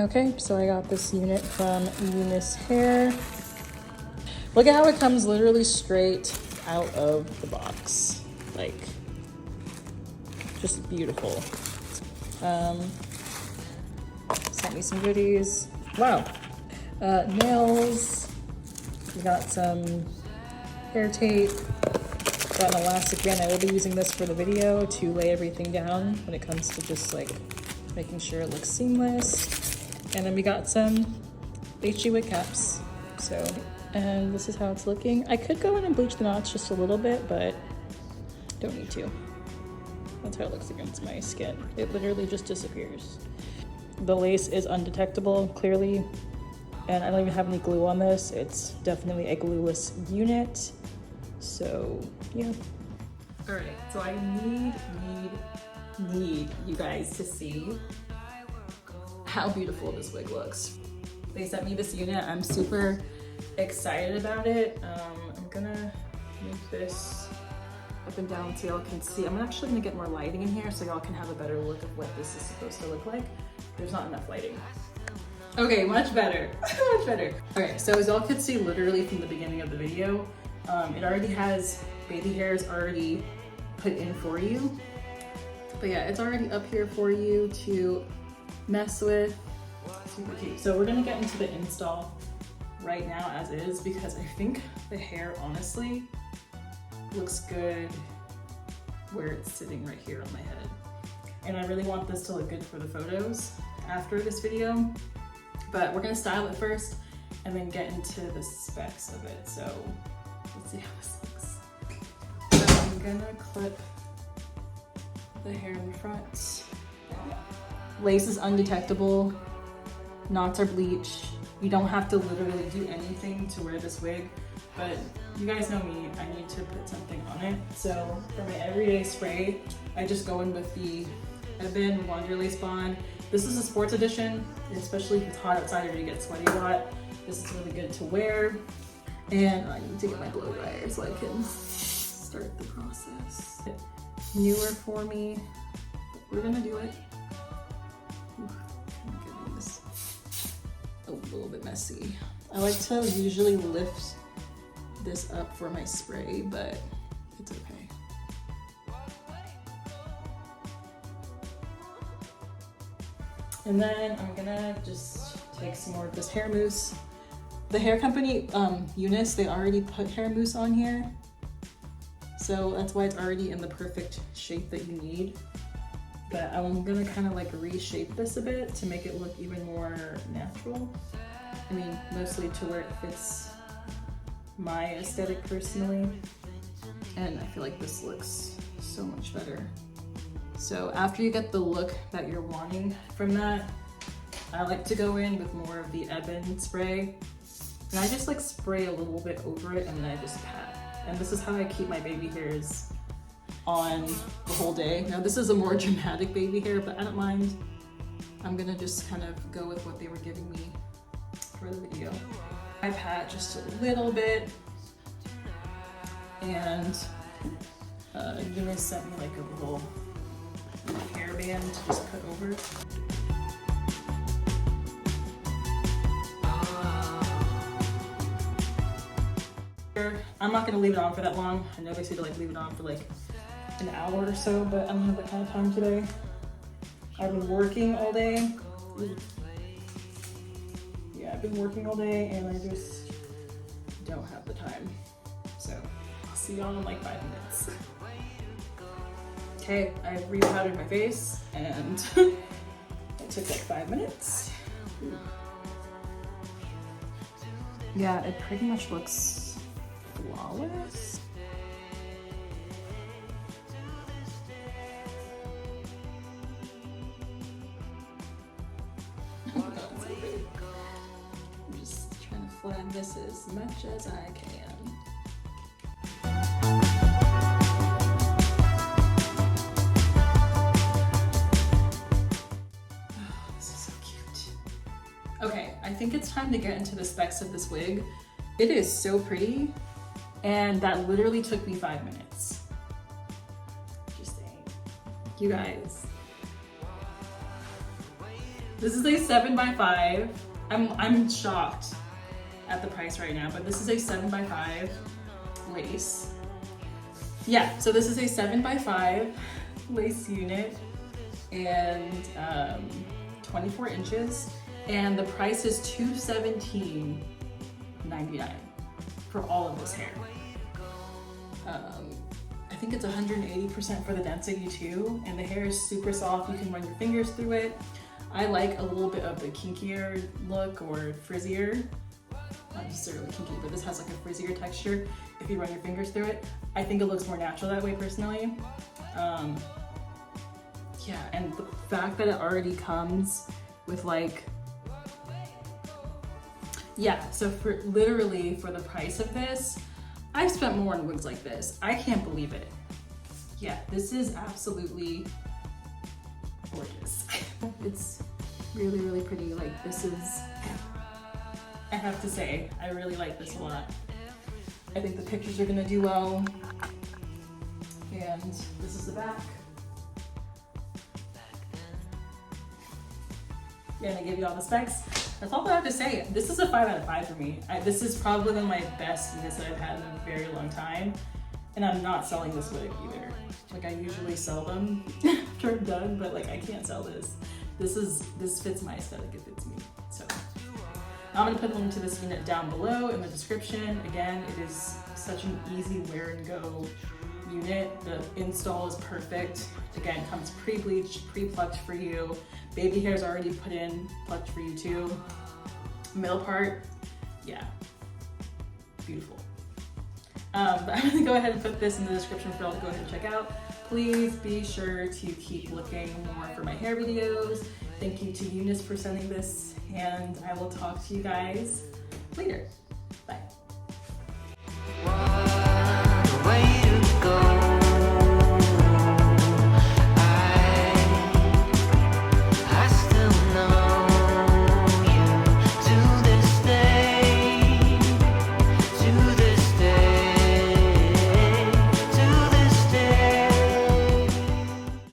Okay, so I got this unit from UNICE Hair. Look at how it comes literally straight out of the box. Like, just beautiful. Sent me some goodies. Wow. Nails. We got some hair tape. Got an elastic band. I will be using this for the video to lay everything down when it comes to just like making sure it looks seamless. And then we got some HG wig caps. So, and this is how it's looking. I could go in and bleach the knots just a little bit, but don't need to. That's how it looks against my skin. It literally just disappears. The lace is undetectable, clearly, and I don't even have any glue on this. It's definitely a glueless unit. So, yeah. All right, so I need you guys to see how beautiful this wig looks. They sent me this unit. I'm super excited about it. I'm gonna move this up and down so y'all can see. I'm actually gonna get more lighting in here so y'all can have a better look of what this is supposed to look like. There's not enough lighting. Okay, much better, much better. Okay, so as y'all can see literally from the beginning of the video, it already has baby hairs already put in for you. But yeah, it's already up here for you to mess with. Super cute. So we're gonna get into the install right now as is because I think the hair honestly looks good where it's sitting right here on my head. And I really want this to look good for the photos after this video. But we're gonna style it first and then get into the specs of it. So let's see how this looks. So I'm gonna clip the hair in the front. Lace is undetectable, knots are bleached. You don't have to literally do anything to wear this wig, but you guys know me, I need to put something on it. So for my everyday spray, I just go in with the Ebin Wander Lace Bond. This is a sports edition, especially if it's hot outside or you get sweaty a lot. This is really good to wear. And I need to get my blow dryer so I can start the process. Newer for me, but we're gonna do it. A little bit messy. I like to usually lift this up for my spray, but it's okay. And then I'm gonna just take some more of this hair mousse. The hair company, UNICE, they already put hair mousse on here. So that's why it's already in the perfect shape that you need. But I'm gonna kind of like reshape this a bit to make it look even more natural. I mean, mostly to where it fits my aesthetic personally. And I feel like this looks so much better. So after you get the look that you're wanting from that, I like to go in with more of the Ebin spray. And I just like spray a little bit over it and then I just pat. And this is how I keep my baby hairs on the whole day. Now this is a more dramatic baby hair, but I don't mind. I'm gonna just kind of go with what they were giving me for the video. I pat just a little bit, and UNICE sent me like a little hairband to just put over. I'm not gonna leave it on for that long. I know they say to like leave it on for like an hour or so, but I don't have that kind of time today. I've been working all day. Yeah, I've been working all day and I just don't have the time. So I'll see y'all in like 5 minutes. Okay, I repowdered my face and it took like 5 minutes. Yeah, it pretty much looks flawless. I'm just trying to flag this as much as I can. Oh, this is so cute. Okay, I think it's time to get into the specs of this wig. It is so pretty, and that literally took me 5 minutes. Just saying. You guys, This is a 7x5. I'm shocked at the price right now, but this is a 7x5 lace. Yeah, so this is a 7x5 lace unit and 24 inches, and the price is $217.99 for all of this hair. I think it's 180% for the density too, and the hair is super soft. You can run your fingers through it. I like a little bit of the kinkier look or frizzier. Not necessarily kinky, but this has like a frizzier texture if you run your fingers through it. I think it looks more natural that way personally. Yeah, and the fact that it already comes with like, yeah, so for literally for the price of this, I've spent more on wigs like this. I can't believe it. Yeah, this is absolutely gorgeous. It's really, really pretty. Like this is, I have to say, I really like this a lot. I think the pictures are gonna do well. And this is the back. Yeah, and I gave you all the specs. That's all I have to say. This is a 5 out of 5 for me. This is probably one of my best units that I've had in a very long time. And I'm not selling this wig either. Like I usually sell them after I'm done, but like I can't sell this. This fits my aesthetic, it fits me. So I'm gonna put the link to this unit down below in the description. Again, it is such an easy wear and go unit. The install is perfect. Again, comes pre-bleached, pre-plucked for you. Baby hair is already put in, plucked for you too. Middle part, yeah, beautiful. But I'm gonna go ahead and put this in the description for y'all to go ahead and check out. Please be sure to keep looking more for my hair videos. Thank you to UNICE for sending this, and I will talk to you guys later. Bye.